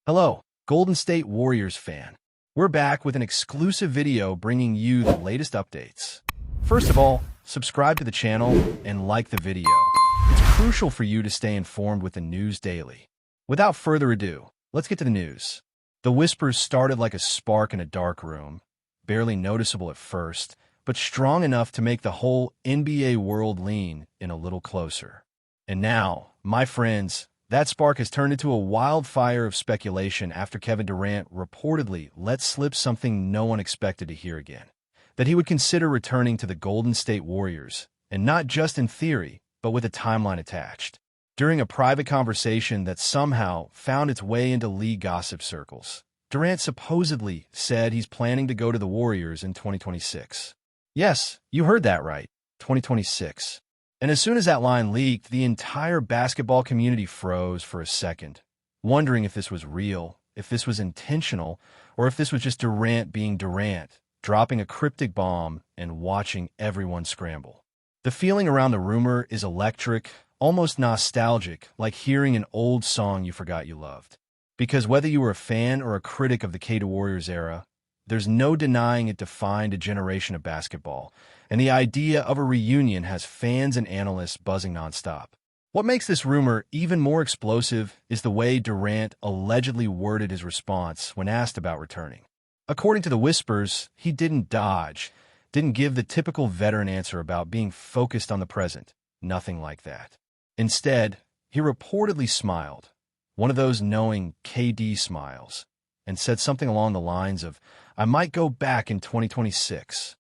Hello, Golden State Warriors fan. We're back with an exclusive video bringing you the latest updates. First of all, subscribe to the channel and like the video. It's crucial for you to stay informed with the news daily. Without further ado, let's get to the news. The whispers started like a spark in a dark room, barely noticeable at first, but strong enough to make the whole NBA world lean in a little closer. And now, my friends, that spark has turned into a wildfire of speculation after Kevin Durant reportedly let slip something no one expected to hear again, that he would consider returning to the Golden State Warriors, and not just in theory, but with a timeline attached. During a private conversation that somehow found its way into league gossip circles, Durant supposedly said he's planning to go to the Warriors in 2026. Yes, you heard that right, 2026. And as soon as that line leaked, the entire basketball community froze for a second, wondering if this was real, if this was intentional, or if this was just Durant being Durant, dropping a cryptic bomb and watching everyone scramble. The feeling around the rumor is electric, almost nostalgic, like hearing an old song you forgot you loved. Because whether you were a fan or a critic of the KD Warriors era, there's no denying it defined a generation of basketball, and the idea of a reunion has fans and analysts buzzing nonstop. What makes this rumor even more explosive is the way Durant allegedly worded his response when asked about returning. According to the whispers, he didn't dodge, didn't give the typical veteran answer about being focused on the present. Nothing like that. Instead, he reportedly smiled, one of those knowing KD smiles, and said something along the lines of, "I might go back in 2026.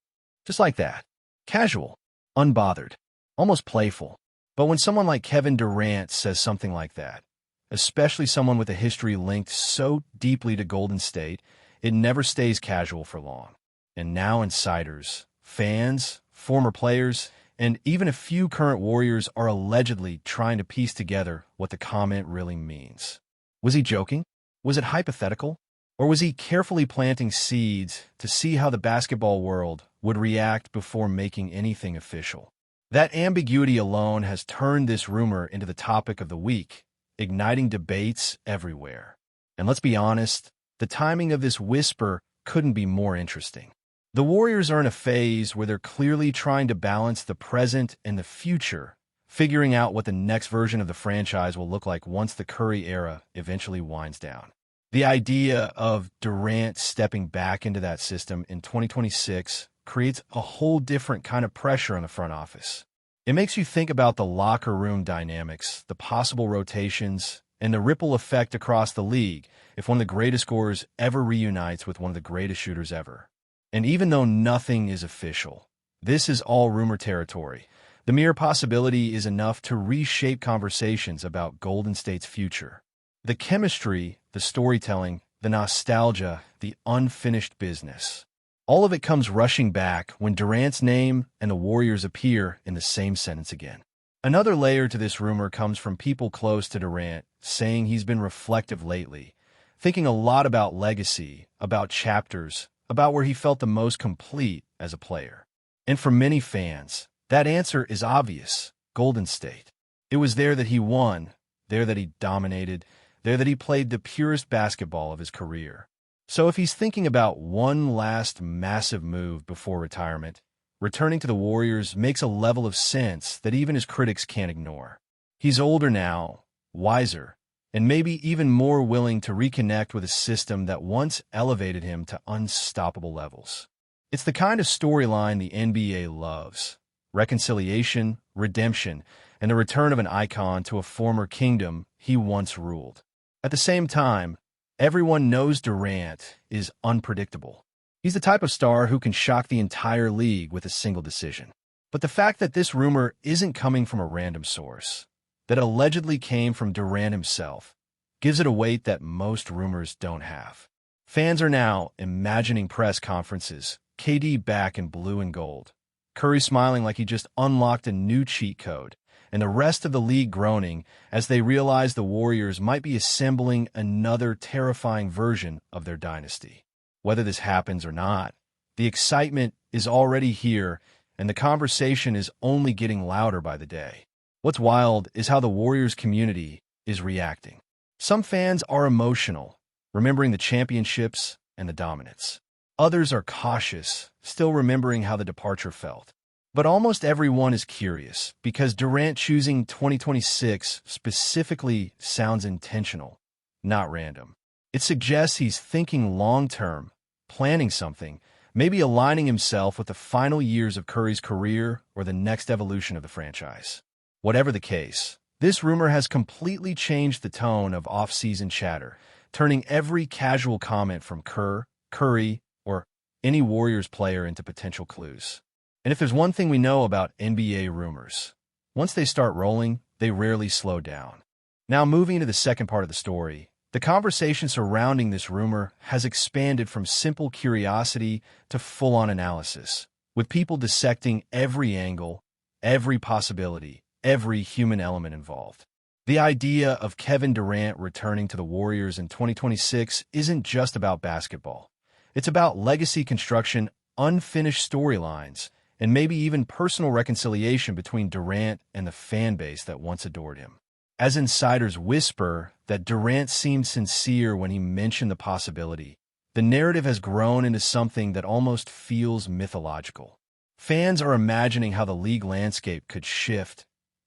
Just like that. Casual, unbothered, almost playful. But when someone like Kevin Durant says something like that, especially someone with a history linked so deeply to Golden State, it never stays casual for long. And now insiders, fans, former players, and even a few current Warriors are allegedly trying to piece together what the comment really means. Was he joking? Was it hypothetical? Or was he carefully planting seeds to see how the basketball world would react before making anything official? That ambiguity alone has turned this rumor into the topic of the week, igniting debates everywhere. And let's be honest, the timing of this whisper couldn't be more interesting. The Warriors are in a phase where they're clearly trying to balance the present and the future, figuring out what the next version of the franchise will look like once the Curry era eventually winds down. The idea of Durant stepping back into that system in 2026 creates a whole different kind of pressure on the front office. It makes you think about the locker room dynamics, the possible rotations, and the ripple effect across the league if one of the greatest scorers ever reunites with one of the greatest shooters ever. And even though nothing is official, this is all rumor territory. The mere possibility is enough to reshape conversations about Golden State's future. The chemistry, the storytelling, the nostalgia, the unfinished business. All of it comes rushing back when Durant's name and the Warriors appear in the same sentence again. Another layer to this rumor comes from people close to Durant saying he's been reflective lately, thinking a lot about legacy, about chapters, about where he felt the most complete as a player. And for many fans, that answer is obvious: Golden State. It was there that he won, there that he dominated, there that he played the purest basketball of his career. So if he's thinking about one last massive move before retirement, returning to the Warriors makes a level of sense that even his critics can't ignore. He's older now, wiser, and maybe even more willing to reconnect with a system that once elevated him to unstoppable levels. It's the kind of storyline the NBA loves: reconciliation, redemption, and the return of an icon to a former kingdom he once ruled. At the same time, everyone knows Durant is unpredictable. He's the type of star who can shock the entire league with a single decision. But the fact that this rumor isn't coming from a random source, that allegedly came from Durant himself, gives it a weight that most rumors don't have. Fans are now imagining press conferences, KD back in blue and gold, Curry smiling like he just unlocked a new cheat code, and the rest of the league groaning as they realize the Warriors might be assembling another terrifying version of their dynasty. Whether this happens or not, the excitement is already here, and the conversation is only getting louder by the day. What's wild is how the Warriors community is reacting. Some fans are emotional, remembering the championships and the dominance. Others are cautious, still remembering how the departure felt. But almost everyone is curious, because Durant choosing 2026 specifically sounds intentional, not random. It suggests he's thinking long-term, planning something, maybe aligning himself with the final years of Curry's career or the next evolution of the franchise. Whatever the case, this rumor has completely changed the tone of off-season chatter, turning every casual comment from Curry, or any Warriors player into potential clues. And if there's one thing we know about NBA rumors, once they start rolling, they rarely slow down. Now, moving to the second part of the story, the conversation surrounding this rumor has expanded from simple curiosity to full-on analysis, with people dissecting every angle, every possibility, every human element involved. The idea of Kevin Durant returning to the Warriors in 2026 isn't just about basketball. It's about legacy construction, unfinished storylines, and maybe even personal reconciliation between Durant and the fan base that once adored him. As insiders whisper that Durant seemed sincere when he mentioned the possibility, the narrative has grown into something that almost feels mythological. Fans are imagining how the league landscape could shift.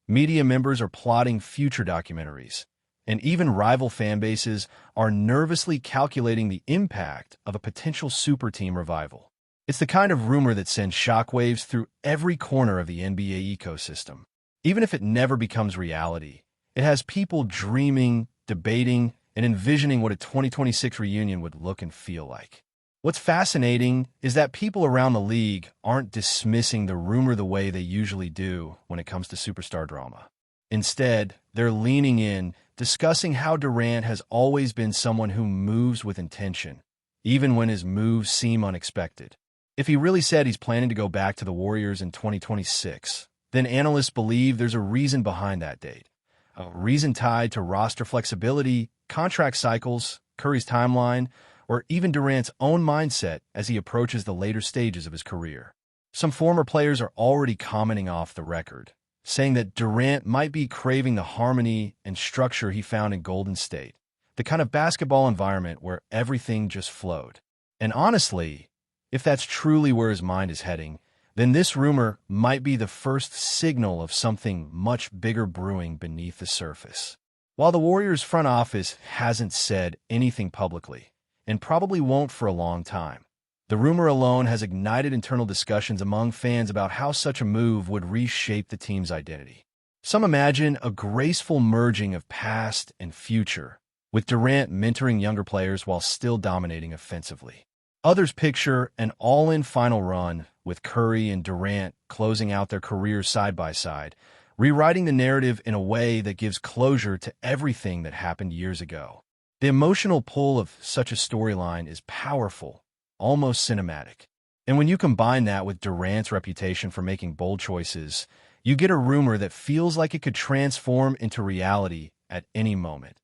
Media members are plotting future documentaries, and even rival fan bases are nervously calculating the impact of a potential super team revival. It's the kind of rumor that sends shockwaves through every corner of the NBA ecosystem. Even if it never becomes reality, it has people dreaming, debating, and envisioning what a 2026 reunion would look and feel like. What's fascinating is that people around the league aren't dismissing the rumor the way they usually do when it comes to superstar drama. Instead, they're leaning in, discussing how Durant has always been someone who moves with intention, even when his moves seem unexpected. If he really said he's planning to go back to the Warriors in 2026, then analysts believe there's a reason behind that date. A reason tied to roster flexibility, contract cycles, Curry's timeline, or even Durant's own mindset as he approaches the later stages of his career. Some former players are already commenting off the record, saying that Durant might be craving the harmony and structure he found in Golden State, the kind of basketball environment where everything just flowed. And honestly, if that's truly where his mind is heading, then this rumor might be the first signal of something much bigger brewing beneath the surface. While the Warriors front office hasn't said anything publicly, and probably won't for a long time, the rumor alone has ignited internal discussions among fans about how such a move would reshape the team's identity. Some imagine a graceful merging of past and future, with Durant mentoring younger players while still dominating offensively. Others picture an all-in final run, with Curry and Durant closing out their careers side by side, rewriting the narrative in a way that gives closure to everything that happened years ago. The emotional pull of such a storyline is powerful, almost cinematic. And when you combine that with Durant's reputation for making bold choices, you get a rumor that feels like it could transform into reality at any moment,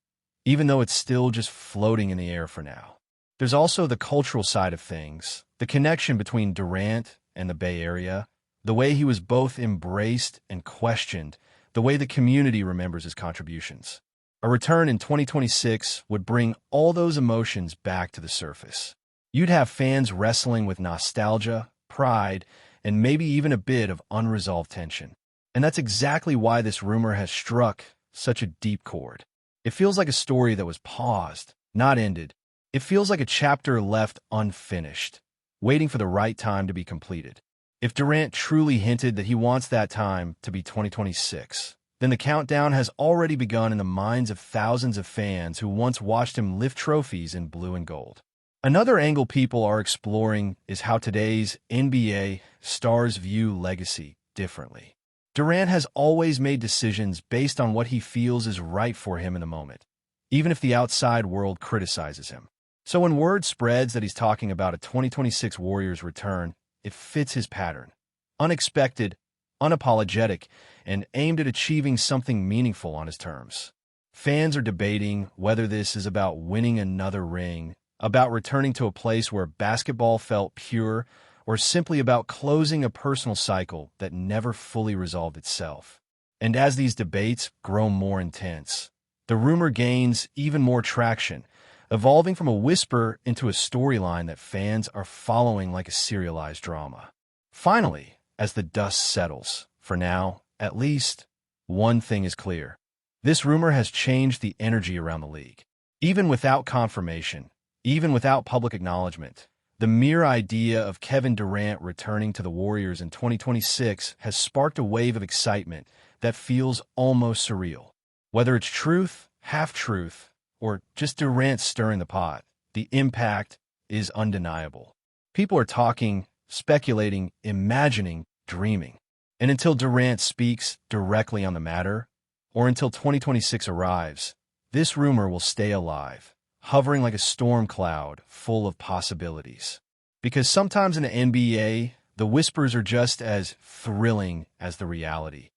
even though it's still just floating in the air for now. There's also the cultural side of things, the connection between Durant and the Bay Area, the way he was both embraced and questioned, the way the community remembers his contributions. A return in 2026 would bring all those emotions back to the surface. You'd have fans wrestling with nostalgia, pride, and maybe even a bit of unresolved tension. And that's exactly why this rumor has struck such a deep chord. It feels like a story that was paused, not ended. It feels like a chapter left unfinished, waiting for the right time to be completed. If Durant truly hinted that he wants that time to be 2026, then the countdown has already begun in the minds of thousands of fans who once watched him lift trophies in blue and gold. Another angle people are exploring is how today's NBA stars view legacy differently. Durant has always made decisions based on what he feels is right for him in the moment, even if the outside world criticizes him. So when word spreads that he's talking about a 2026 Warriors return, it fits his pattern. Unexpected, unapologetic, and aimed at achieving something meaningful on his terms. Fans are debating whether this is about winning another ring, about returning to a place where basketball felt pure, or simply about closing a personal cycle that never fully resolved itself. And as these debates grow more intense, the rumor gains even more traction, evolving from a whisper into a storyline that fans are following like a serialized drama. Finally, as the dust settles, for now, at least, one thing is clear. This rumor has changed the energy around the league. Even without confirmation, even without public acknowledgement, the mere idea of Kevin Durant returning to the Warriors in 2026 has sparked a wave of excitement that feels almost surreal. Whether it's truth, half-truth, or just Durant stirring the pot, the impact is undeniable. People are talking, speculating, imagining, dreaming. And until Durant speaks directly on the matter, or until 2026 arrives, this rumor will stay alive, hovering like a storm cloud full of possibilities. Because sometimes in the NBA, the whispers are just as thrilling as the reality.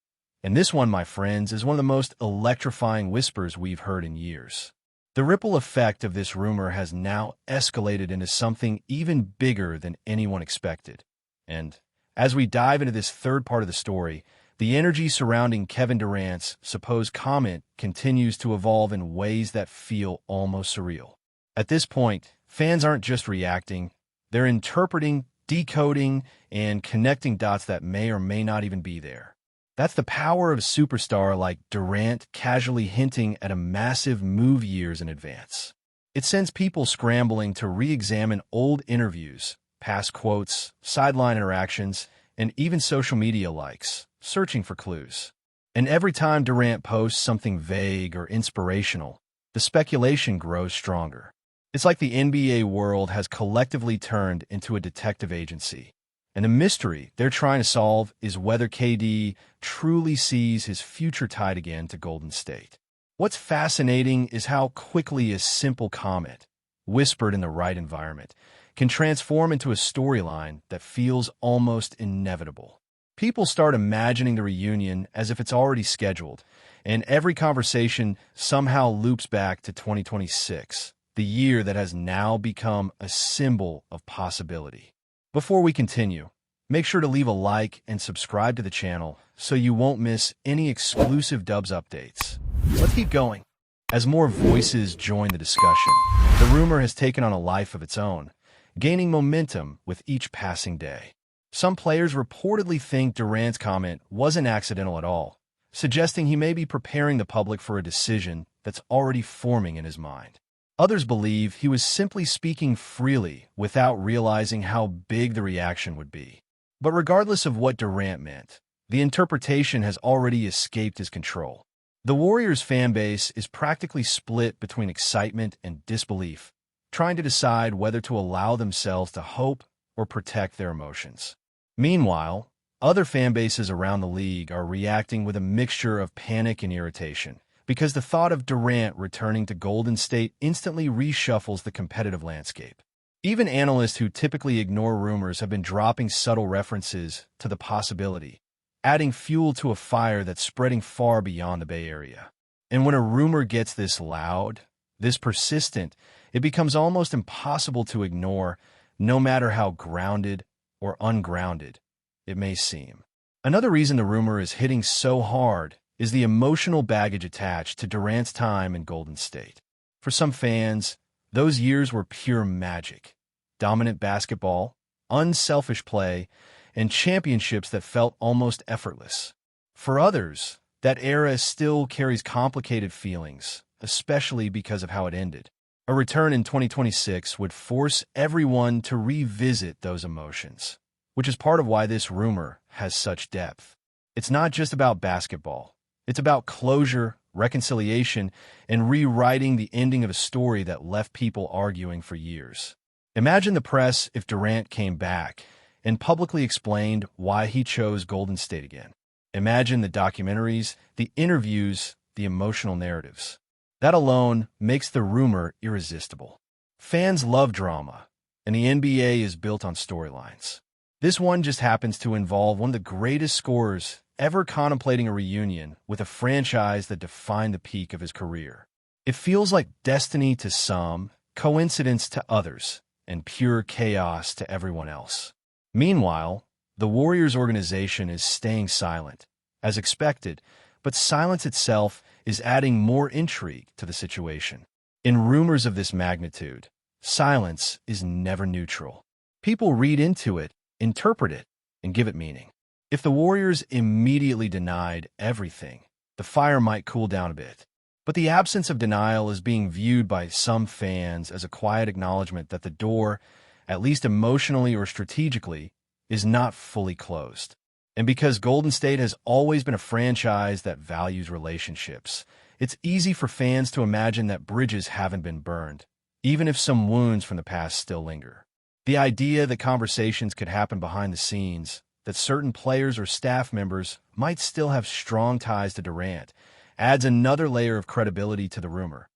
And this one, my friends, is one of the most electrifying whispers we've heard in years. The ripple effect of this rumor has now escalated into something even bigger than anyone expected. And as we dive into this third part of the story, the energy surrounding Kevin Durant's supposed comment continues to evolve in ways that feel almost surreal. At this point, fans aren't just reacting, they're interpreting, decoding, and connecting dots that may or may not even be there. That's the power of a superstar like Durant casually hinting at a massive move years in advance. It sends people scrambling to re-examine old interviews, past quotes, sideline interactions, and even social media likes, searching for clues. And every time Durant posts something vague or inspirational, the speculation grows stronger. It's like the NBA world has collectively turned into a detective agency. And the mystery they're trying to solve is whether KD truly sees his future tied again to Golden State. What's fascinating is how quickly a simple comment, whispered in the right environment, can transform into a storyline that feels almost inevitable. People start imagining the reunion as if it's already scheduled, and every conversation somehow loops back to 2026, the year that has now become a symbol of possibility. Before we continue, make sure to leave a like and subscribe to the channel so you won't miss any exclusive Dubs updates. Let's keep going. As more voices join the discussion, the rumor has taken on a life of its own, gaining momentum with each passing day. Some players reportedly think Durant's comment wasn't accidental at all, suggesting he may be preparing the public for a decision that's already forming in his mind. Others believe he was simply speaking freely without realizing how big the reaction would be. But regardless of what Durant meant, the interpretation has already escaped his control. The Warriors fan base is practically split between excitement and disbelief, trying to decide whether to allow themselves to hope or protect their emotions. Meanwhile, other fan bases around the league are reacting with a mixture of panic and irritation, because the thought of Durant returning to Golden State instantly reshuffles the competitive landscape. Even analysts who typically ignore rumors have been dropping subtle references to the possibility, adding fuel to a fire that's spreading far beyond the Bay Area. And when a rumor gets this loud, this persistent, it becomes almost impossible to ignore, no matter how grounded or ungrounded it may seem. Another reason the rumor is hitting so hard is the emotional baggage attached to Durant's time in Golden State. For some fans, those years were pure magic. Dominant basketball, unselfish play, and championships that felt almost effortless. For others, that era still carries complicated feelings, especially because of how it ended. A return in 2026 would force everyone to revisit those emotions, which is part of why this rumor has such depth. It's not just about basketball. It's about closure, reconciliation, and rewriting the ending of a story that left people arguing for years. Imagine the press if Durant came back and publicly explained why he chose Golden State again. Imagine the documentaries, the interviews, the emotional narratives. That alone makes the rumor irresistible. Fans love drama, and the NBA is built on storylines. This one just happens to involve one of the greatest scorers ever contemplating a reunion with a franchise that defined the peak of his career. It feels like destiny to some, coincidence to others, and pure chaos to everyone else. Meanwhile, the Warriors organization is staying silent, as expected, but silence itself is adding more intrigue to the situation. In rumors of this magnitude, silence is never neutral. People read into it, interpret it, and give it meaning. If the Warriors immediately denied everything, the fire might cool down a bit. But the absence of denial is being viewed by some fans as a quiet acknowledgement that the door, at least emotionally or strategically, is not fully closed. And because Golden State has always been a franchise that values relationships, it's easy for fans to imagine that bridges haven't been burned, even if some wounds from the past still linger. The idea that conversations could happen behind the scenes, that certain players or staff members might still have strong ties to Durant, adds another layer of credibility to the rumor.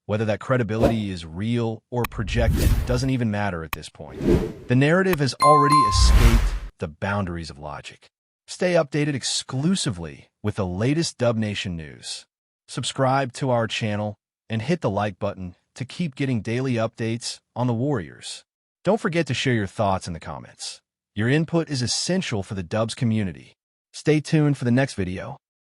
Whether that credibility is real or projected doesn't even matter at this point. The narrative has already escaped the boundaries of logic. Stay updated exclusively with the latest Dub Nation news. Subscribe to our channel and hit the like button to keep getting daily updates on the Warriors. Don't forget to share your thoughts in the comments. Your input is essential for the Dubs community. Stay tuned for the next video.